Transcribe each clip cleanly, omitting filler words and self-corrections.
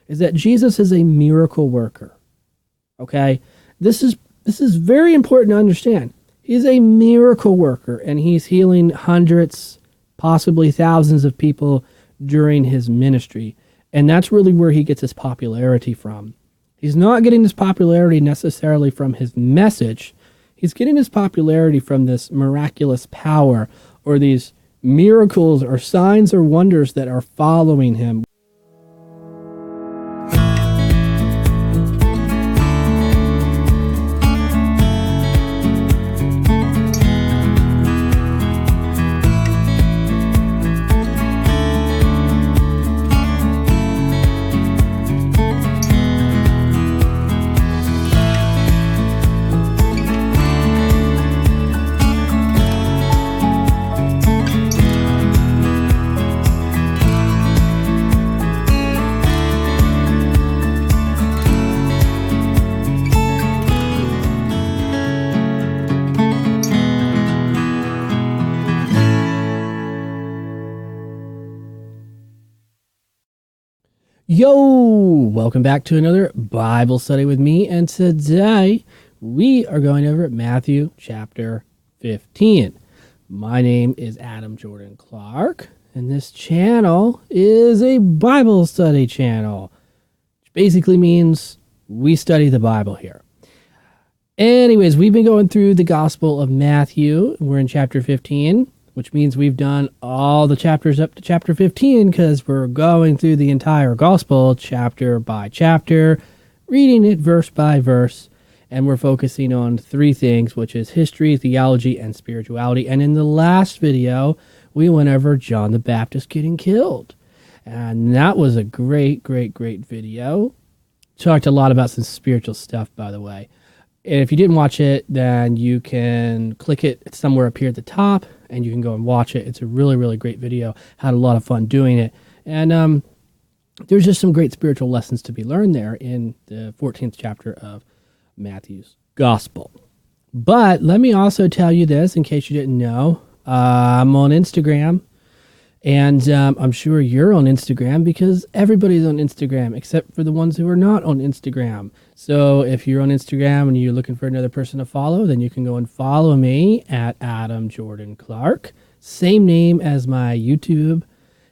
is that Jesus is a miracle worker. Okay? This is very important to understand. He's a miracle worker, and he's healing hundreds, possibly thousands of people during his ministry. And that's really where he gets his popularity from. He's not getting his popularity necessarily from his message. He's getting his popularity from this miraculous power or these miracles or signs or wonders that are following him. Yo, welcome back to another Bible study with me, and today we are going over Matthew chapter 15. My name is Adam Jorden Clark, and this channel is a Bible study channel, which basically means we study the Bible here. Anyways, we've been going through the Gospel of Matthew. We're in chapter 15. Which means we've done all the chapters up to chapter 15 because we're going through the entire gospel chapter by chapter, reading it verse by verse, and we're focusing on three things, which is history, theology, and spirituality. And in the last video, we went over John the Baptist getting killed. And that was a great video. Talked a lot about some spiritual stuff, by the way. And if you didn't watch it, then you can click it. It's somewhere up here at the top, and you can go and watch it. It's a really great video. Had a lot of fun doing it. And there's just some great spiritual lessons to be learned there in the 14th chapter of Matthew's Gospel. But let me also tell you this, in case you didn't know. I'm on Instagram. And I'm sure you're on Instagram because everybody's on Instagram except for the ones who are not on Instagram. So if you're on Instagram and you're looking for another person to follow, then you can go and follow me at Adam Jorden Clark. Same name as my YouTube.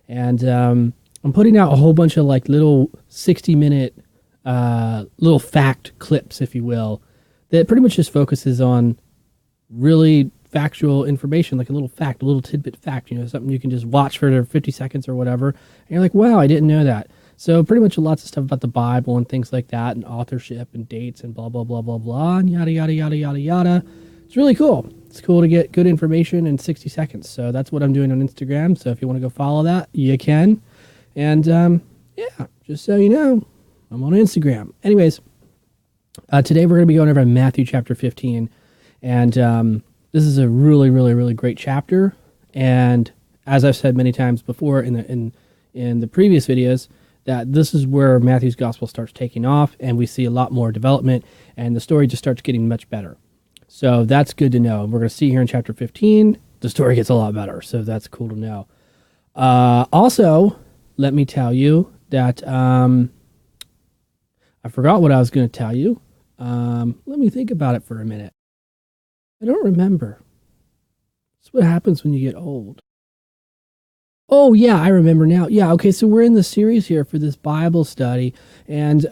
And I'm putting out a whole bunch of like little 60-minute little fact clips, if you will, that pretty much just focuses on really factual information, like a little fact, a little tidbit fact, something you can just watch for 50 seconds or whatever. And you're like, wow, I didn't know that. So pretty much lots of stuff about the Bible and things like that, and authorship and dates and blah, blah, blah, blah, blah, and yada, yada, yada, yada, yada. It's really cool. It's cool to get good information in 60 seconds. So that's what I'm doing on Instagram. So if you want to go follow that, you can. And yeah, just so you know, I'm on Instagram. Anyways, today we're going to be going over Matthew chapter 15. And this is a really great chapter, and as I've said many times before in the previous videos, that this is where Matthew's gospel starts taking off, and we see a lot more development, and the story just starts getting much better. So that's good to know. We're going to see here in chapter 15, the story gets a lot better, so that's cool to know. Also, let me tell you that I forgot what I was going to tell you. Let me think about it for a minute. I don't remember. That's what happens when you get old. Oh, yeah, I remember now. Yeah, okay, so we're in the series here for this Bible study, and,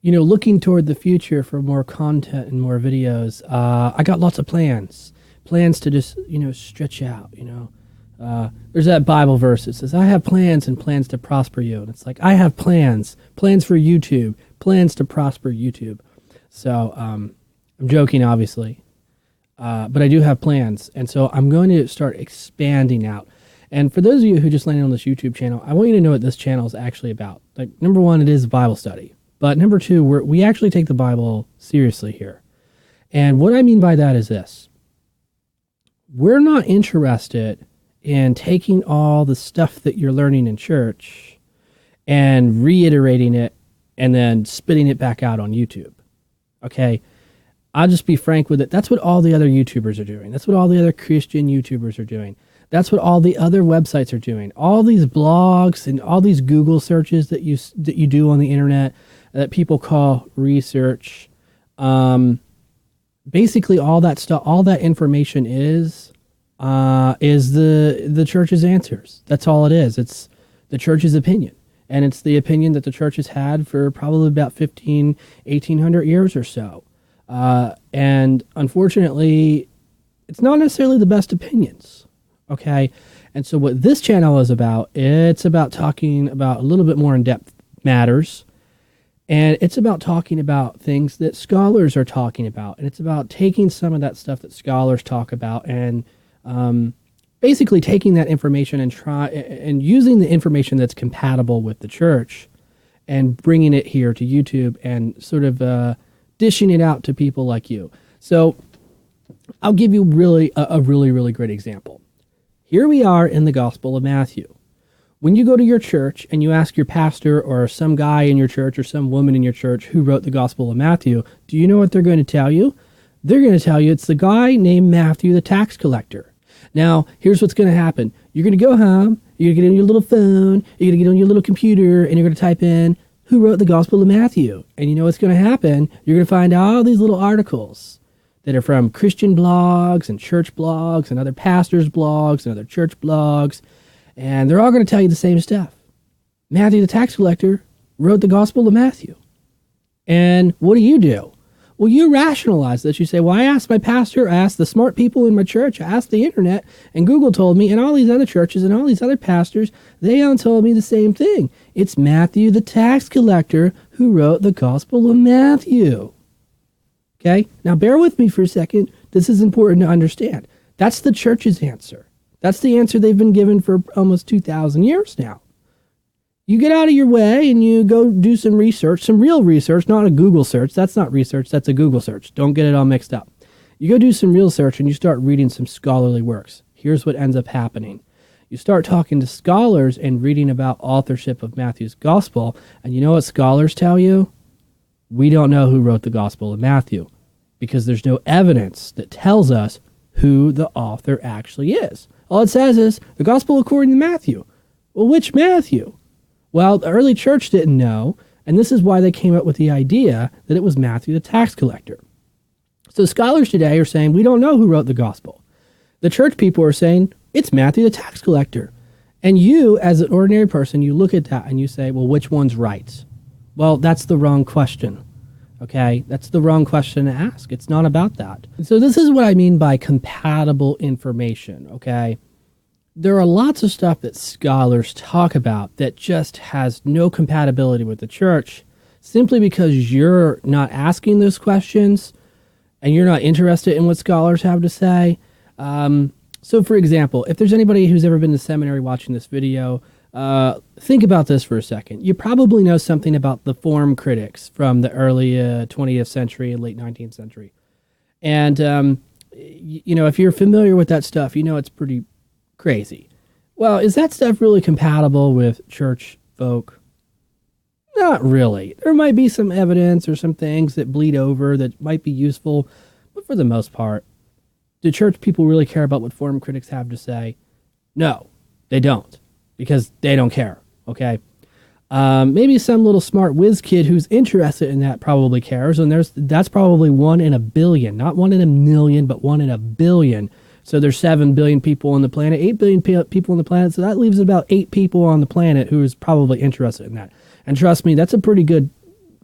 looking toward the future for more content and more videos, I got lots of plans to just, stretch out, There's that Bible verse that says, I have plans and plans to prosper you. And it's like, I have plans for YouTube, plans to prosper YouTube. So, I'm joking, obviously. But I do have plans, and so I'm going to start expanding out. And for those of you who just landed on this YouTube channel, I want you to know what this channel is actually about. Like, number one, it is a Bible study. But number two, we actually take the Bible seriously here. And what I mean by that is this. We're not interested in taking all the stuff that you're learning in church and reiterating it and then spitting it back out on YouTube. Okay? I'll just be frank with it. That's what all the other YouTubers are doing. That's what all the other Christian YouTubers are doing. That's what all the other websites are doing. All these blogs and all these Google searches that you do on the internet that people call research. Basically, all that stuff, all that information is the church's answers. That's all it is. It's the church's opinion. And it's the opinion that the church has had for probably about 1,800 years or so. And unfortunately, it's not necessarily the best opinions. Okay. And so what this channel is about, it's about talking about a little bit more in-depth matters. And it's about talking about things that scholars are talking about. And it's about taking some of that stuff that scholars talk about and basically taking that information and using the information that's compatible with the church and bringing it here to YouTube and sort of dishing it out to people like you. So I'll give you a really great example. Here we are in the Gospel of Matthew. When you go to your church and you ask your pastor or some guy in your church or some woman in your church who wrote the Gospel of Matthew, do you know what they're going to tell you? They're going to tell you it's the guy named Matthew the tax collector. Now, here's what's going to happen. You're going to go home, you're going to get on your little phone, you're going to get on your little computer, and you're going to type in, who wrote the Gospel of Matthew? And you know what's going to happen? You're going to find all these little articles that are from Christian blogs and church blogs and other pastors' blogs and other church blogs. And they're all going to tell you the same stuff. Matthew the tax collector wrote the Gospel of Matthew. And what do? Well, you rationalize this. You say, well, I asked my pastor, I asked the smart people in my church, I asked the internet, and Google told me, and all these other churches and all these other pastors, they all told me the same thing. It's Matthew the tax collector who wrote the Gospel of Matthew. Okay? Now, bear with me for a second. This is important to understand. That's the church's answer. That's the answer they've been given for almost 2,000 years now. You get out of your way and you go do some research, some real research, not a Google search. That's not research, that's a Google search. Don't get it all mixed up. You go do some real search and you start reading some scholarly works. Here's what ends up happening. You start talking to scholars and reading about authorship of Matthew's Gospel, and you know what scholars tell you? We don't know who wrote the Gospel of Matthew because there's no evidence that tells us who the author actually is. All it says is the Gospel according to Matthew. Well, which Matthew? Well, the early church didn't know, and this is why they came up with the idea that it was Matthew the tax collector. So scholars today are saying, we don't know who wrote the Gospel. The church people are saying, it's Matthew the tax collector. And you, as an ordinary person, you look at that and you say, well, which one's right? Well, that's the wrong question. Okay, that's the wrong question to ask. It's not about that. So this is what I mean by compatible information, okay? There are lots of stuff that scholars talk about that just has no compatibility with the church simply because you're not asking those questions and you're not interested in what scholars have to say. So for example, if there's anybody who's ever been to seminary watching this video, think about this for a second. You probably know something about the form critics from the early 20th century and late 19th century. And, you know, if you're familiar with that stuff, you know it's pretty crazy. Well, is that stuff really compatible with church folk? Not really. There might be some evidence or some things that bleed over that might be useful, but for the most part, do church people really care about what form critics have to say? No, they don't. Because they don't care, okay? Maybe some little smart whiz kid who's interested in that probably cares, and that's probably 1 in a billion. Not 1 in a million, but 1 in a billion. So there's 7 billion people on the planet, 8 billion people on the planet, so that leaves about 8 people on the planet who is probably interested in that. And trust me, that's a pretty good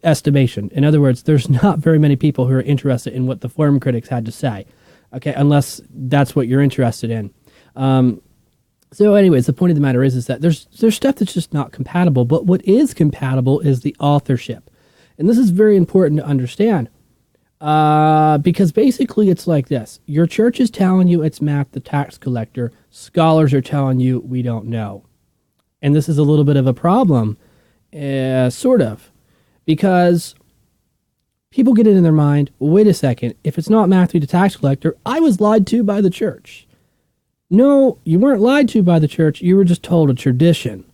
estimation. In other words, there's not very many people who are interested in what the form critics had to say, okay, unless that's what you're interested in. So anyways, the point of the matter is that there's stuff that's just not compatible, but what is compatible is the authorship. And this is very important to understand because basically it's like this. Your church is telling you it's Matt the tax collector. Scholars are telling you we don't know. And this is a little bit of a problem, sort of, because people get it in their mind, well, wait a second, if it's not Matthew the tax collector, I was lied to by the church. No, you weren't lied to by the church. You were just told a tradition.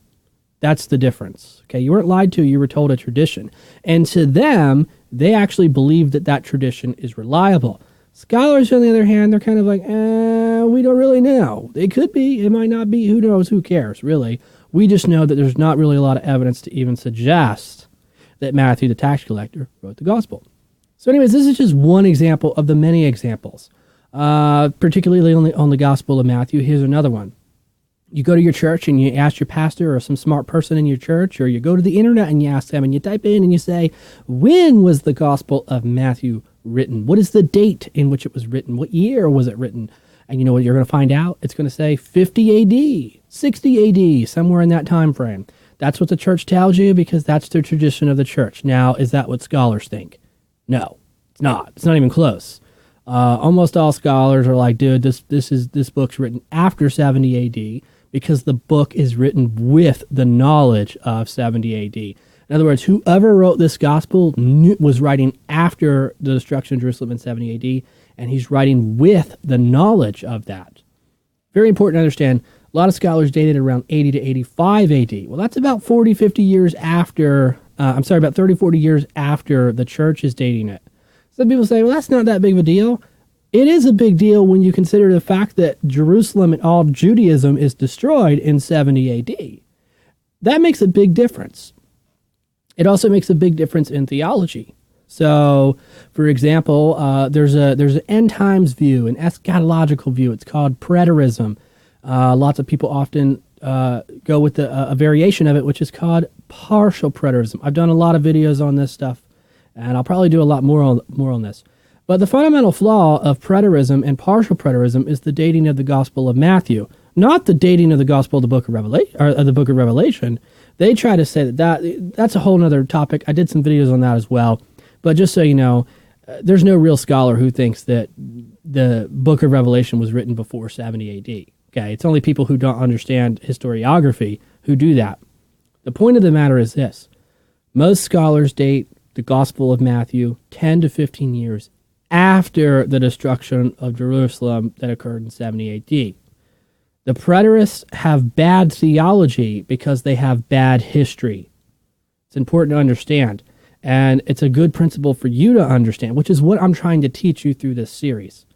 That's the difference. Okay, you weren't lied to. You were told a tradition. And to them, they actually believe that that tradition is reliable. Scholars, on the other hand, they're kind of like, we don't really know. It could be, it might not be, who knows, who cares, really. We just know that there's not really a lot of evidence to even suggest that Matthew, the tax collector, wrote the gospel. So anyways, this is just one example of the many examples, particularly on the Gospel of Matthew. Here's another one. You go to your church and you ask your pastor or some smart person in your church, or you go to the internet and you ask them and you type in and you say, when was the Gospel of Matthew written? What is the date in which it was written? What year was it written? And you know what you're going to find out? It's going to say 50 AD, 60 AD, somewhere in that time frame. That's what the church tells you because that's the tradition of the church. Now, is that what scholars think? No, it's not. It's not even close. Almost all scholars are like, dude, this book's written after 70 AD because the book is written with the knowledge of 70 AD. In other words, whoever wrote this gospel was writing after the destruction of Jerusalem in 70 AD, and he's writing with the knowledge of that. Very important to understand. A lot of scholars dated around 80 to 85 AD. Well, that's about 40, 50 years after, about 30, 40 years after the church is dating it. Some people say, well, that's not that big of a deal. It is a big deal when you consider the fact that Jerusalem and all Judaism is destroyed in 70 AD. That makes a big difference. It also makes a big difference in theology. So, for example, there's an end times view, an eschatological view. It's called preterism. Lots of people often go with a variation of it, which is called partial preterism. I've done a lot of videos on this stuff, and I'll probably do a lot more on this. But the fundamental flaw of preterism and partial preterism is the dating of the Gospel of Matthew, not the dating of the Gospel of the Book of Revelation. Or the Book of Revelation. They try to say that's a whole other topic. I did some videos on that as well. But just so you know, there's no real scholar who thinks that the Book of Revelation was written before 70 AD. Okay, it's only people who don't understand historiography who do that. The point of the matter is this. Most scholars date the Gospel of Matthew 10 to 15 years after the destruction of Jerusalem that occurred in 70 AD. The preterists have bad theology because they have bad history. It's important to understand, and it's a good principle for you to understand, which is what I'm trying to teach you through this series.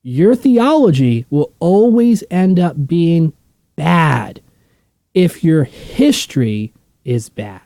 Your theology will always end up being bad if your history is bad.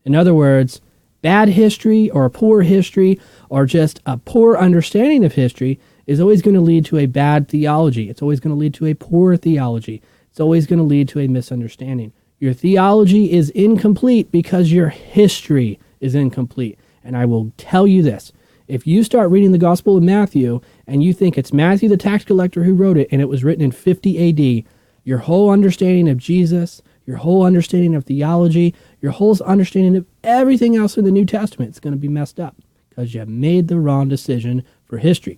In other words, bad history or poor history or just a poor understanding of history is always going to lead to a bad theology. It's always going to lead to a poor theology. It's always going to lead to a misunderstanding. Your theology is incomplete because your history is incomplete. And I will tell you this. If you start reading the Gospel of Matthew and you think it's Matthew the tax collector who wrote it and it was written in 50 AD, your whole understanding of Jesus, your whole understanding of theology, your whole understanding of everything else in the New Testament is going to be messed up because you made the wrong decision for history.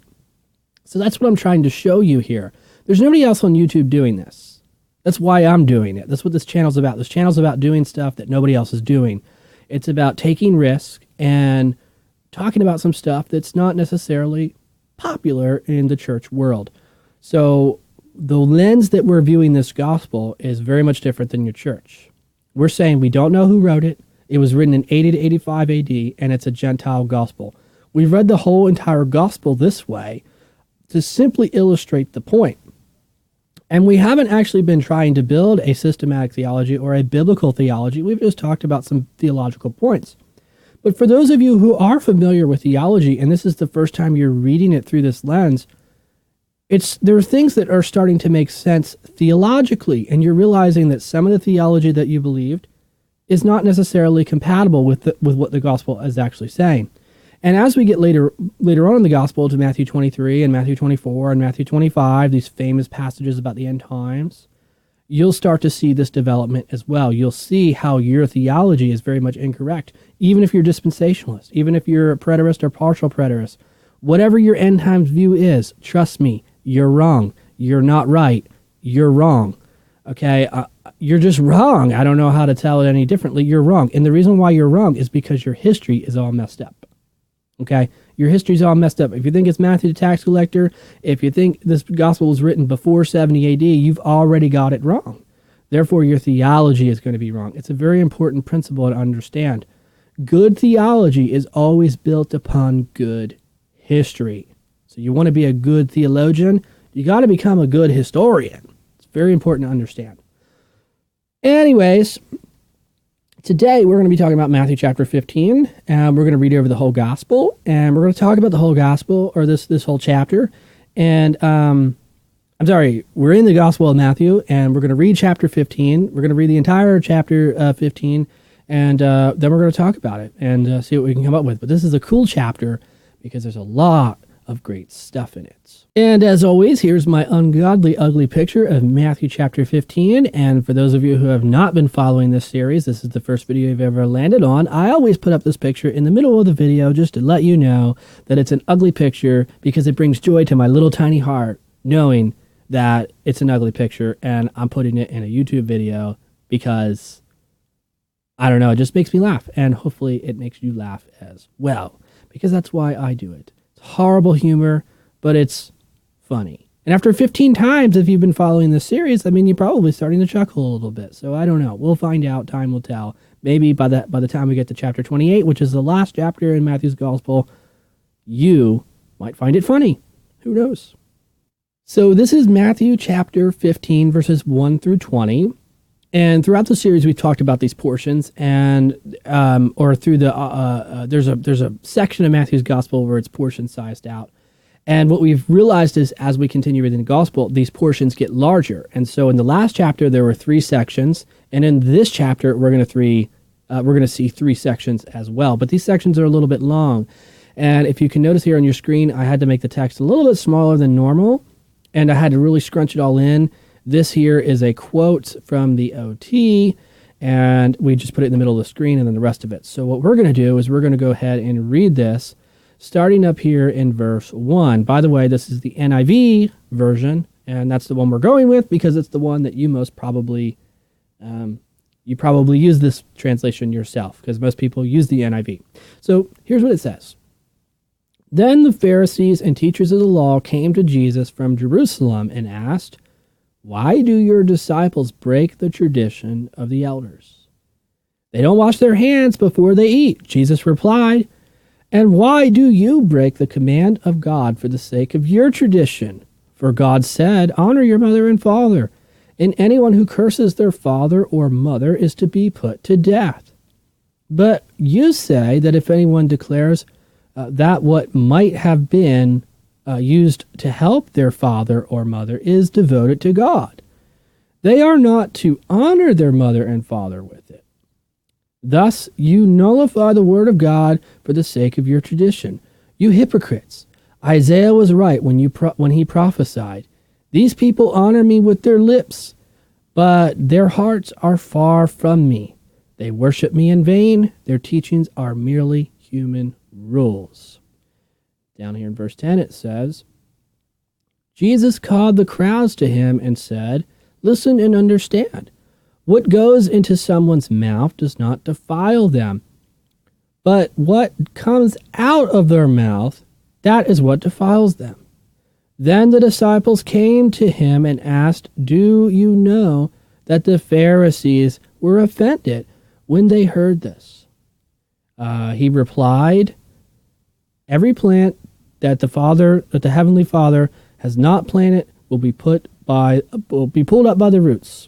So that's what I'm trying to show you here. There's nobody else on YouTube doing this. That's why I'm doing it. That's what this channel's about. This channel's about doing stuff that nobody else is doing. It's about taking risk and talking about some stuff that's not necessarily popular in the church world. So the lens that we're viewing this gospel is very much different than your church. We're saying we don't know who wrote it. It was written in 80 to 85 AD, and it's a Gentile gospel. We've read the whole entire gospel this way to simply illustrate the point. And we haven't actually been trying to build a systematic theology or a biblical theology. We've just talked about some theological points. But for those of you who are familiar with theology, and this is the first time you're reading it through this lens, there are things that are starting to make sense theologically, and you're realizing that some of the theology that you believed is not necessarily compatible with what the gospel is actually saying. And as we get later on in the gospel to Matthew 23 and Matthew 24 and Matthew 25, these famous passages about the end times, you'll start to see this development as well. You'll see how your theology is very much incorrect, even if you're dispensationalist, even if you're a preterist or partial preterist. Whatever your end times view is, trust me, you're wrong. You're not right. You're wrong. Okay? You're just wrong. I don't know how to tell it any differently. You're wrong. And the reason why you're wrong is because your history is all messed up. Okay? Your history's all messed up. If you think it's Matthew the tax collector, if you think this gospel was written before 70 AD, you've already got it wrong. Therefore, your theology is going to be wrong. It's a very important principle to understand. Good theology is always built upon good history. So So you want to be a good theologian, you got to become a good historian. It's very important to understand. Anyways, today we're going to be talking about Matthew chapter 15, and we're going to read over the whole gospel, and we're going to talk about the whole gospel, or this whole chapter. And we're in the Gospel of Matthew, and we're going to read chapter 15. We're going to read the entire chapter 15, and then we're going to talk about it and see what we can come up with. But this is a cool chapter because there's a lot of great stuff in it. And as always, here's my ungodly ugly picture of Matthew chapter 15. And for those of you who have not been following this series, this is the first video you've ever landed on. I always put up this picture in the middle of the video just to let you know that it's an ugly picture because it brings joy to my little tiny heart, knowing that it's an ugly picture and I'm putting it in a YouTube video because, I don't know, it just makes me laugh. And hopefully it makes you laugh as well, because that's why I do it. It's horrible humor, but it's funny. And after 15 times, if you've been following this series, I mean, you're probably starting to chuckle a little bit. So I don't know. We'll find out. Time will tell. Maybe by the time we get to chapter 28, which is the last chapter in Matthew's Gospel, you might find it funny. Who knows? So this is Matthew chapter 15, verses 1 through 20. And throughout the series, we've talked about these portions, and there's a section of Matthew's Gospel where it's portion sized out. And what we've realized is, as we continue reading the Gospel, these portions get larger. And so in the last chapter, there were 3 sections, and in this chapter, we're going to see 3 sections as well. But these sections are a little bit long. And if you can notice here on your screen, I had to make the text a little bit smaller than normal, and I had to really scrunch it all in. This here is a quote from the OT, and we just put it in the middle of the screen and then the rest of it. So what we're going to do is we're going to go ahead and read this, starting up here in verse 1. By the way, this is the NIV version, and that's the one we're going with because it's the one that you most probably, you probably use this translation yourself, because most people use the NIV. So here's what it says. Then the Pharisees and teachers of the law came to Jesus from Jerusalem and asked, "Why do your disciples break the tradition of the elders? They don't wash their hands before they eat." Jesus replied, "And why do you break the command of God for the sake of your tradition? For God said, 'Honor your mother and father,' and anyone who curses their father or mother is to be put to death. But you say that if anyone declares that what might have been used to help their father or mother is devoted to God, they are not to honor their mother and father with it. Thus you nullify the word of God for the sake of your tradition. You hypocrites! Isaiah was right when he prophesied, 'These people honor me with their lips, but their hearts are far from me. They worship me in vain. Their teachings are merely human rules.'" Down here in verse 10 it says, Jesus called the crowds to him and said, "Listen and understand. What goes into someone's mouth does not defile them, but what comes out of their mouth, that is what defiles them." Then the disciples came to him and asked, "Do you know that the Pharisees were offended when they heard this?" He replied, "Every plant that the Heavenly Father has not planted will be pulled up by the roots.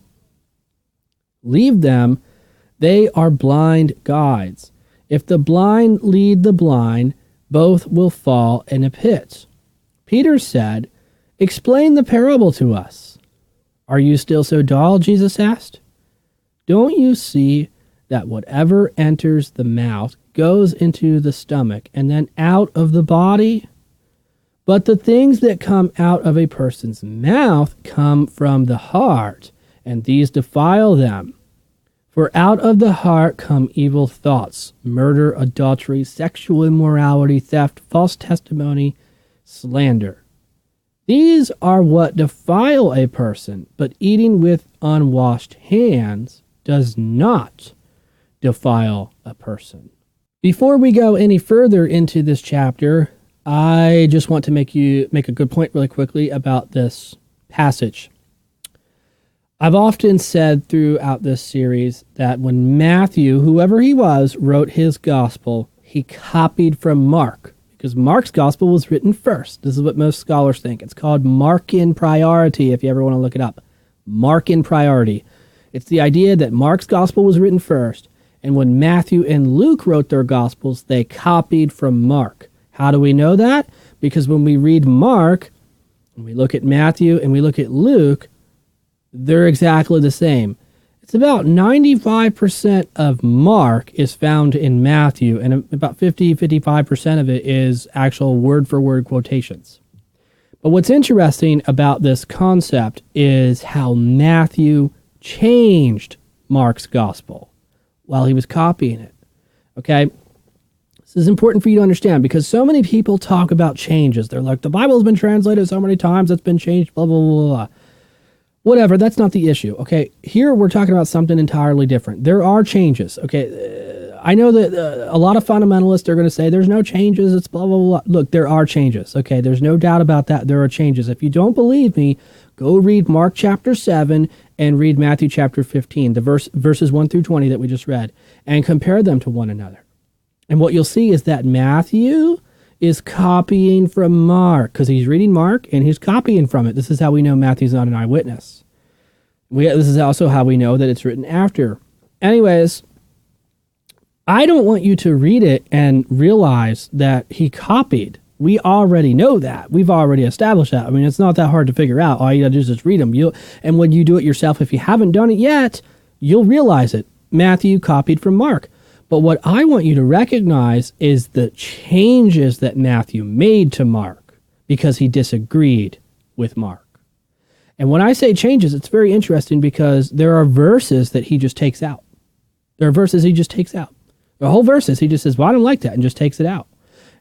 Leave them, they are blind guides. If the blind lead the blind, both will fall in a pit." Peter said, "Explain the parable to us." "Are you still so dull?" Jesus asked. "Don't you see that whatever enters the mouth goes into the stomach and then out of the body? But the things that come out of a person's mouth come from the heart, and these defile them. For out of the heart come evil thoughts, murder, adultery, sexual immorality, theft, false testimony, slander. These are what defile a person, but eating with unwashed hands does not defile a person." Before we go any further into this chapter, I just want to make a good point really quickly about this passage. I've often said throughout this series that when Matthew, whoever he was, wrote his gospel, he copied from Mark, because Mark's gospel was written first. This is what most scholars think. It's called Markan priority, if you ever want to look it up. Markan priority. It's the idea that Mark's gospel was written first, and when Matthew and Luke wrote their gospels, they copied from Mark. How do we know that? Because when we read Mark, when we look at Matthew and we look at Luke, they're exactly the same. It's about 95% of Mark is found in Matthew, and about 55% of it is actual word-for-word quotations. But what's interesting about this concept is how Matthew changed Mark's gospel while he was copying it. Okay? This is important for you to understand because so many people talk about changes. They're like, the Bible has been translated so many times, it's been changed, blah, blah, blah, blah. Whatever, that's not the issue. Okay, here we're talking about something entirely different. There are changes. Okay, I know that a lot of fundamentalists are going to say there's no changes, it's blah, blah, blah. Look, there are changes. Okay, there's no doubt about that. There are changes. If you don't believe me, go read Mark chapter 7 and read Matthew chapter 15, the verses 1 through 20 that we just read, and compare them to one another. And what you'll see is that Matthew is copying from Mark because he's reading Mark and he's copying from it. This is how we know Matthew's not an eyewitness. This is also how we know that it's written after. Anyways, I don't want you to read it and realize that he copied. We already know that. We've already established that. I mean, it's not that hard to figure out. All you gotta do is just read them. And when you do it yourself, if you haven't done it yet, you'll realize it. Matthew copied from Mark. But what I want you to recognize is the changes that Matthew made to Mark because he disagreed with Mark. And when I say changes, it's very interesting because there are verses that he just takes out. There are verses he just takes out. The whole verses, he just says, well, I don't like that, and just takes it out.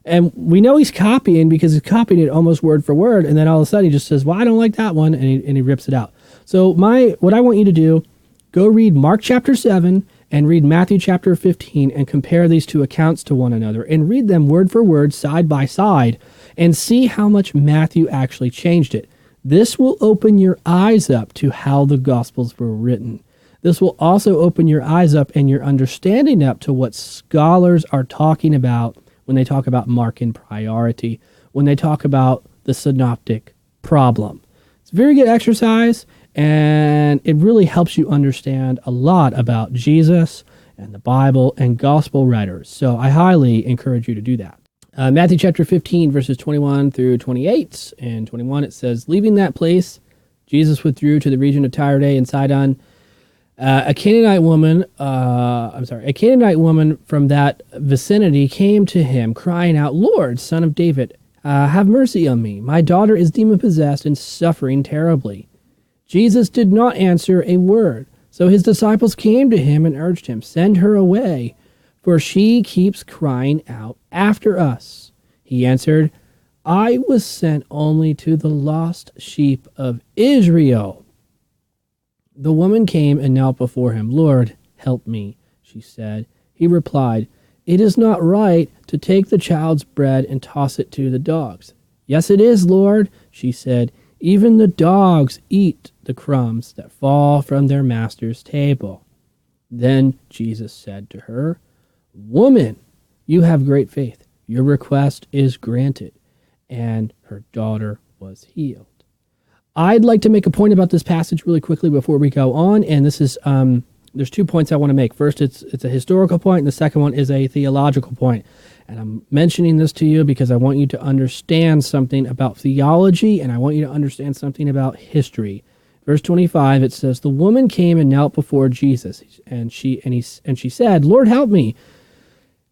And we know he's copying because he's copying it almost word for word, and then all of a sudden he just says, well, I don't like that one, and he rips it out. So what I want you to do, go read Mark chapter 7 and read Matthew chapter 15 and compare these two accounts to one another and read them word for word, side by side, and see how much Matthew actually changed it. This will open your eyes up to how the Gospels were written. This will also open your eyes up and your understanding up to what scholars are talking about when they talk about Markan priority, when they talk about the synoptic problem. It's a very good exercise, and it really helps you understand a lot about Jesus and the Bible and gospel writers. So I highly encourage you to do that. Matthew chapter 15, verses 21 through 28. And 21, it says, leaving that place, Jesus withdrew to the region of Tyre and Sidon. A Canaanite woman from that vicinity came to him, crying out, Lord, Son of David, have mercy on me. My daughter is demon-possessed and suffering terribly. Jesus did not answer a word. So his disciples came to him and urged him, send her away, for she keeps crying out after us. He answered, I was sent only to the lost sheep of Israel. The woman came and knelt before him. Lord, help me, she said. He replied, it is not right to take the child's bread and toss it to the dogs. Yes, it is, Lord, she said. Even the dogs eat the crumbs that fall from their master's table. Then Jesus said to her, Woman, you have great faith. Your request is granted. And her daughter was healed. I'd like to make a point about this passage really quickly before we go on, and this is there's 2 points I want to make. First, it's a historical point, and the second one is a theological point. And I'm mentioning this to you because I want you to understand something about theology, and I want you to understand something about history. Verse 25, it says, the woman came and knelt before Jesus, and she said, Lord, help me.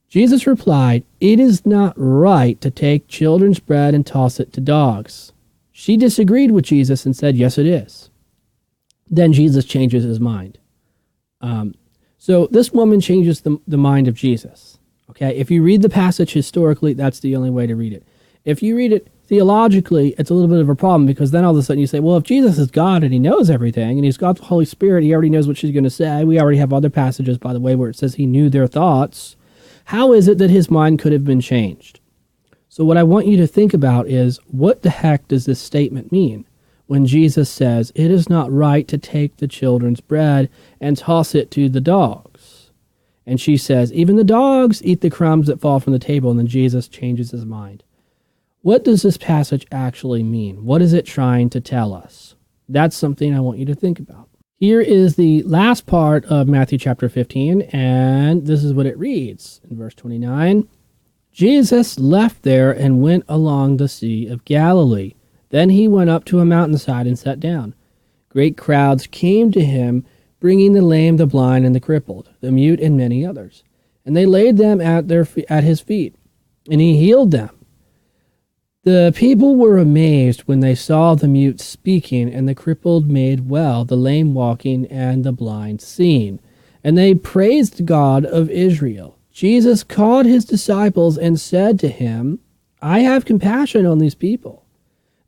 Jesus replied, it is not right to take children's bread and toss it to dogs. She disagreed with Jesus and said, yes, it is. Then Jesus changes his mind. So this woman changes the mind of Jesus. Okay, if you read the passage historically, that's the only way to read it. If you read it theologically, it's a little bit of a problem because then all of a sudden you say, well, if Jesus is God and he knows everything and he's got the Holy Spirit, he already knows what she's going to say. We already have other passages, by the way, where it says he knew their thoughts. How is it that his mind could have been changed? So what I want you to think about is, what the heck does this statement mean when Jesus says, it is not right to take the children's bread and toss it to the dogs? And she says, even the dogs eat the crumbs that fall from the table. And then Jesus changes his mind. What does this passage actually mean? What is it trying to tell us? That's something I want you to think about. Here is the last part of Matthew chapter 15, and this is what it reads in verse 29. Jesus left there and went along the Sea of Galilee. Then he went up to a mountainside and sat down. Great crowds came to him, bringing the lame, the blind, and the crippled, the mute, and many others. And they laid them at his feet, and he healed them. The people were amazed when they saw the mute speaking, and the crippled made well, the lame walking, and the blind seeing. And they praised God of Israel. Jesus called his disciples and said to him, I have compassion on these people.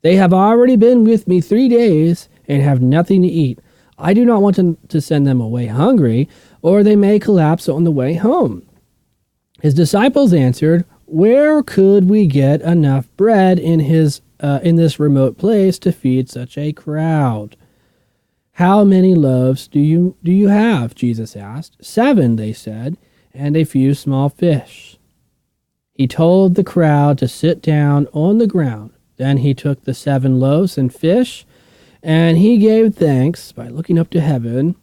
They have already been with me 3 days and have nothing to eat. I do not want to send them away hungry, or they may collapse on the way home. His disciples answered, where could we get enough bread in this remote place to feed such a crowd? How many loaves do you have? Jesus asked. 7, they said, and a few small fish. He told the crowd to sit down on the ground. Then he took the 7 loaves and fish, and he gave thanks by looking up to heaven.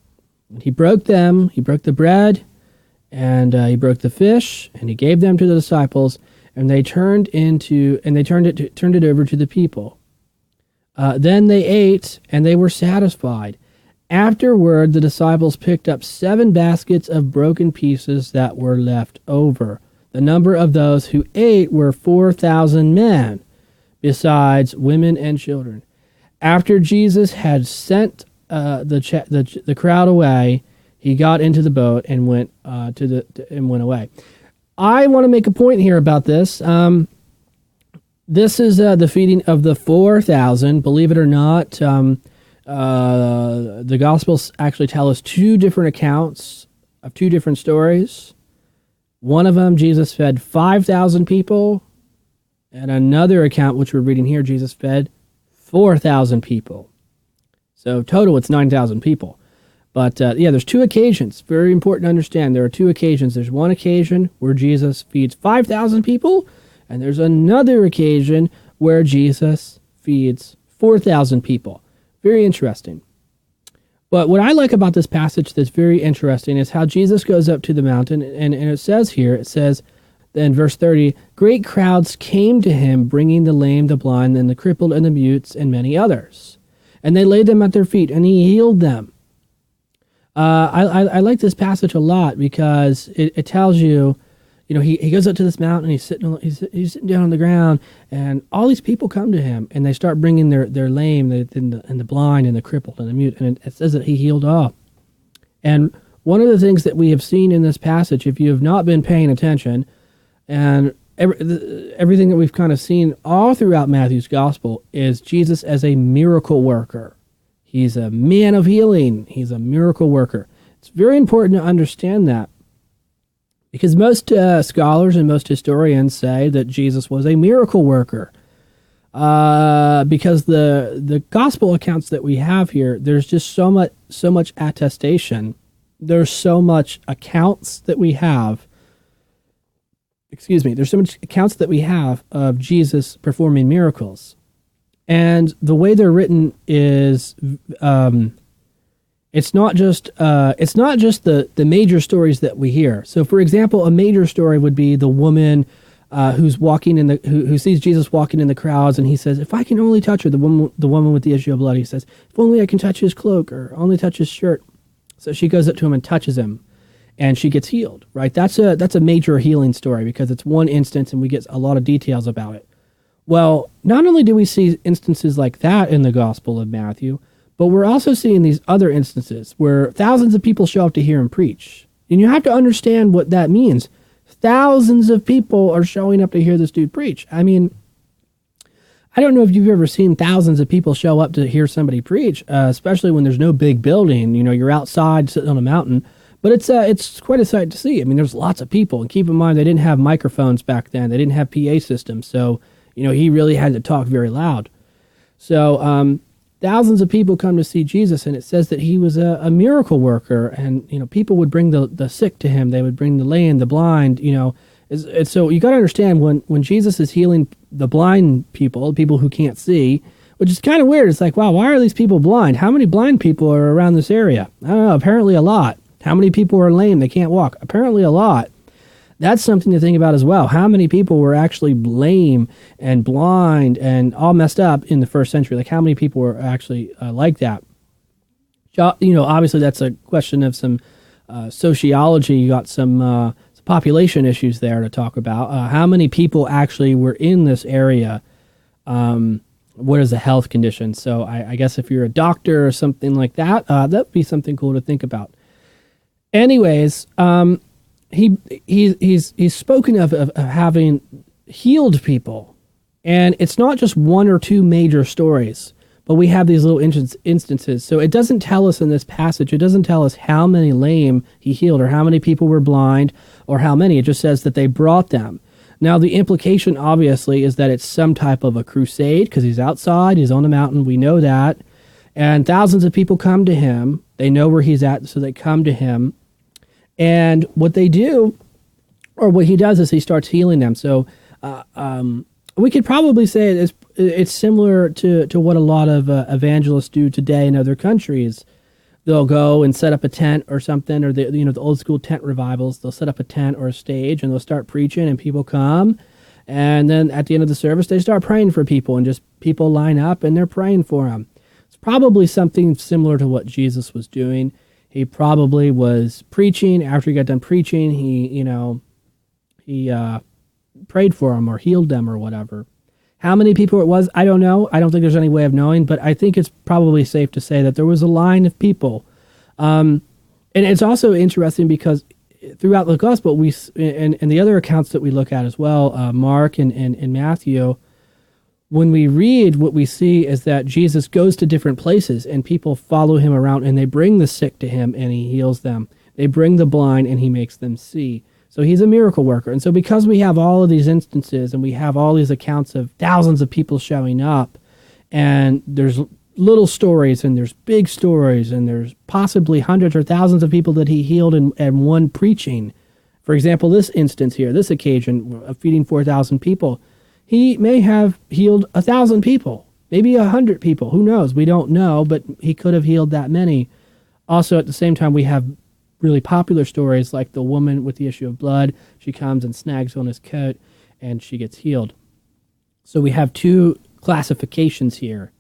And he broke them. He broke the bread, and he broke the fish, and he gave them to the disciples, and they turned it over to the people. Then they ate, and they were satisfied. Afterward, the disciples picked up 7 baskets of broken pieces that were left over. The number of those who ate were 4,000 men, besides women and children. After Jesus had sent the crowd away, he got into the boat and went away. I want to make a point here about this. This is the feeding of the 4,000. Believe it or not, the Gospels actually tell us 2 different accounts of 2 different stories. One of them, Jesus fed 5,000 people, and another account, which we're reading here, Jesus fed 4,000 people. So total, it's 9,000 people. But there's 2 occasions. Very important to understand. There are 2 occasions. There's one occasion where Jesus feeds 5,000 people, and there's another occasion where Jesus feeds 4,000 people. Very interesting. But what I like about this passage that's very interesting is how Jesus goes up to the mountain, and it says in verse 30, great crowds came to him, bringing the lame, the blind, and the crippled, and the mutes, and many others. And they laid them at their feet, and he healed them. I like this passage a lot because it tells you, he goes up to this mountain, he's sitting down on the ground, and all these people come to him, and they start bringing their lame, and the blind, and the crippled, and the mute, and it says that he healed all. And one of the things that we have seen in this passage, if you have not been paying attention, and everything that we've kind of seen all throughout Matthew's gospel, is Jesus as a miracle worker. He's a man of healing. He's a miracle worker. It's very important to understand that, because most scholars and most historians say that Jesus was a miracle worker. Because the gospel accounts that we have here, there's just so much attestation. There's so much accounts that we have. There's so much accounts that we have of Jesus performing miracles. And the way they're written is, it's not just the major stories that we hear. So, for example, a major story would be the woman who's walking who sees Jesus walking in the crowds, and he says, "If I can only touch her," the woman with the issue of blood, he says, "If only I can touch his cloak or only touch his shirt." So she goes up to him and touches him, and she gets healed. Right? That's a major healing story because it's one instance, and we get a lot of details about it. Well, not only do we see instances like that in the Gospel of Matthew, but we're also seeing these other instances where thousands of people show up to hear him preach. And you have to understand what that means. Thousands of people are showing up to hear this dude preach. I mean, I don't know if you've ever seen thousands of people show up to hear somebody preach, especially when there's no big building. You're outside sitting on a mountain. But it's quite a sight to see. I mean, there's lots of people. And keep in mind, they didn't have microphones back then. They didn't have PA systems. So, he really had to talk very loud. So, thousands of people come to see Jesus, and it says that he was a miracle worker, and people would bring the sick to him. They would bring the lame, the blind. So you got to understand when Jesus is healing the blind people who can't see, which is kind of weird. It's like, wow, why are these people blind? How many blind people are around this area? I don't know. Apparently a lot. How many people are lame? They can't walk. Apparently a lot. That's something to think about as well. How many people were actually lame and blind and all messed up in the first century? Like, how many people were actually like that? Obviously that's a question of some sociology. You got some population issues there to talk about. How many people actually were in this area? What is the health condition? So I guess if you're a doctor or something like that, that'd be something cool to think about. Anyways, he's spoken of having healed people, and it's not just one or two major stories, but we have these little instances. So it doesn't tell us in this passage, it doesn't tell us how many lame he healed or how many people were blind or how many. It just says that they brought them. Now, the implication, obviously, is that it's some type of a crusade, because he's outside, he's on the mountain, we know that, and thousands of people come to him. They know where he's at, so they come to him. And what they do, or what he does, is he starts healing them. So we could probably say it's similar to what a lot of evangelists do today in other countries. They'll go and set up a tent or something, or the old school tent revivals. They'll set up a tent or a stage, and they'll start preaching, and people come. And then at the end of the service, they start praying for people, and just people line up, and they're praying for them. It's probably something similar to what Jesus was doing. He probably was preaching. After he got done preaching, he prayed for them or healed them or whatever. How many people it was, I don't know. I don't think there's any way of knowing, but I think it's probably safe to say that there was a line of people. And it's also interesting because throughout the gospel, and the other accounts that we look at as well, Mark and Matthew, when we read, what we see is that Jesus goes to different places and people follow him around, and they bring the sick to him and he heals them. They bring the blind and he makes them see. So he's a miracle worker. And so because we have all of these instances and we have all these accounts of thousands of people showing up, and there's little stories and there's big stories and there's possibly hundreds or thousands of people that he healed in one preaching. For example, this instance here, this occasion of feeding 4,000 people, he may have healed 1,000 people, maybe 100 people. Who knows? We don't know, but he could have healed that many. Also, at the same time, we have really popular stories like the woman with the issue of blood. She comes and snags on his coat, and she gets healed. So we have two classifications here.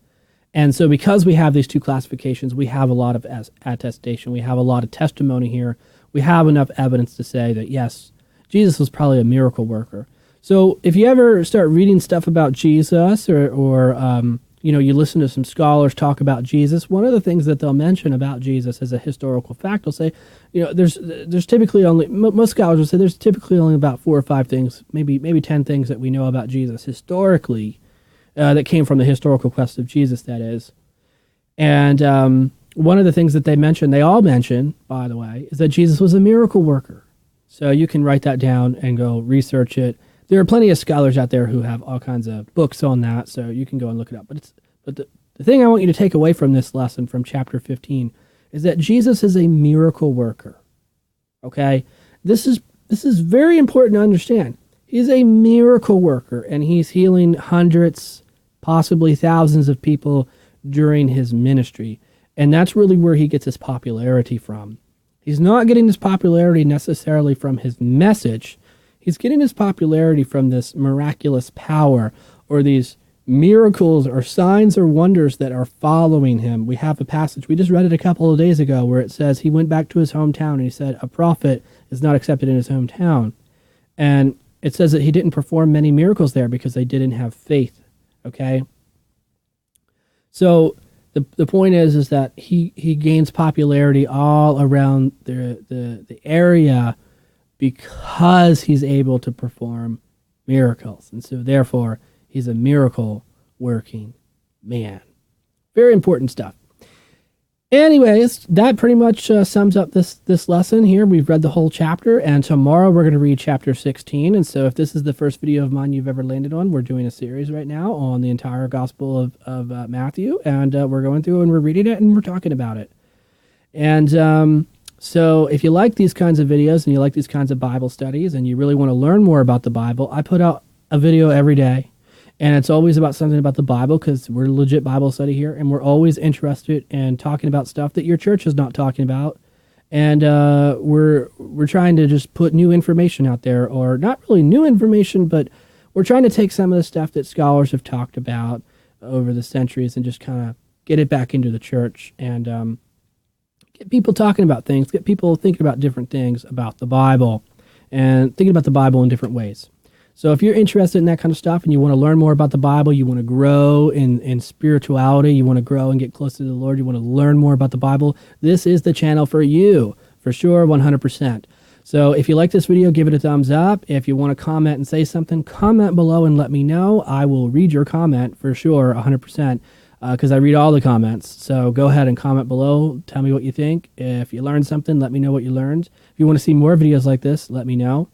And so because we have these two classifications, we have a lot of attestation. We have a lot of testimony here. We have enough evidence to say that, yes, Jesus was probably a miracle worker. So if you ever start reading stuff about Jesus or you listen to some scholars talk about Jesus, one of the things that they'll mention about Jesus as a historical fact, they'll say, there's typically only, most scholars will say there's typically only about 4 or 5 things, maybe 10 things that we know about Jesus historically that came from the historical quest of Jesus, that is. And one of the things that they all mention, by the way, is that Jesus was a miracle worker. So you can write that down and go research it. There are plenty of scholars out there who have all kinds of books on that, so you can go and look it up. But the thing I want you to take away from this lesson from chapter 15 is that Jesus is a miracle worker. Okay? This is very important to understand. He's a miracle worker, and he's healing hundreds, possibly thousands of people during his ministry. And that's really where he gets his popularity from. He's not getting his popularity necessarily from his message. He's getting his popularity from this miraculous power or these miracles or signs or wonders that are following him. We have a passage, we just read it a couple of days ago, where it says he went back to his hometown and he said, a prophet is not accepted in his hometown. And it says that he didn't perform many miracles there because they didn't have faith. Okay? So the point is that he gains popularity all around the area because he's able to perform miracles. And so therefore, he's a miracle working man. Very important stuff. Anyways, that pretty much sums up this lesson here. We've read the whole chapter, and tomorrow we're going to read chapter 16. And so if this is the first video of mine you've ever landed on, we're doing a series right now on the entire Gospel of Matthew, and we're going through and we're reading it and we're talking about it. And so if you like these kinds of videos and you like these kinds of Bible studies and you really want to learn more about the Bible, I put out a video every day. And it's always about something about the Bible because we're a legit Bible study here. And we're always interested in talking about stuff that your church is not talking about. And we're trying to just put new information out there, or not really new information, but we're trying to take some of the stuff that scholars have talked about over the centuries and just kind of get it back into the church and get people talking about things, get people thinking about different things about the Bible and thinking about the Bible in different ways. So if you're interested in that kind of stuff and you want to learn more about the Bible, you want to grow in spirituality, you want to grow and get closer to the Lord, you want to learn more about the Bible, this is the channel for you, for sure, 100%. So if you like this video, give it a thumbs up. If you want to comment and say something, comment below and let me know. I will read your comment for sure, 100%, because I read all the comments. So go ahead and comment below. Tell me what you think. If you learned something, let me know what you learned. If you want to see more videos like this, let me know.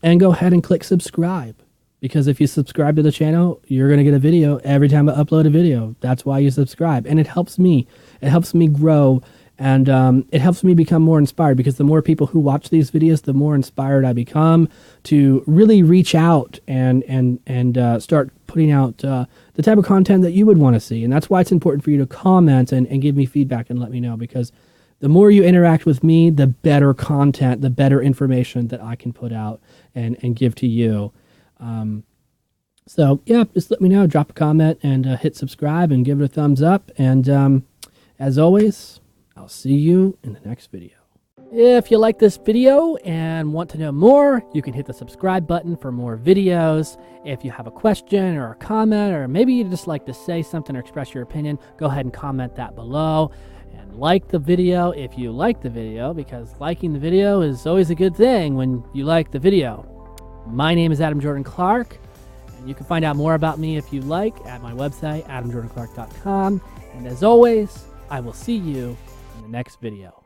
And go ahead and click subscribe, because if you subscribe to the channel, you're going to get a video every time I upload a video. That's why you subscribe. And it helps me. It helps me grow, and it helps me become more inspired, because the more people who watch these videos, the more inspired I become to really reach out and start putting out the type of content that you would want to see. And that's why it's important for you to comment and give me feedback and let me know, because the more you interact with me, the better content, the better information that I can put out and give to you. So, yeah, just let me know. Drop a comment and hit subscribe and give it a thumbs up. And as always, I'll see you in the next video. If you like this video and want to know more, you can hit the subscribe button for more videos. If you have a question or a comment, or maybe you just like to say something or express your opinion, go ahead and comment that below. And like the video if you like the video, because liking the video is always a good thing when you like the video. My name is Adam Jorden Clark, and you can find out more about me if you like at my website, adamjordanclark.com. And as always, I will see you in the next video.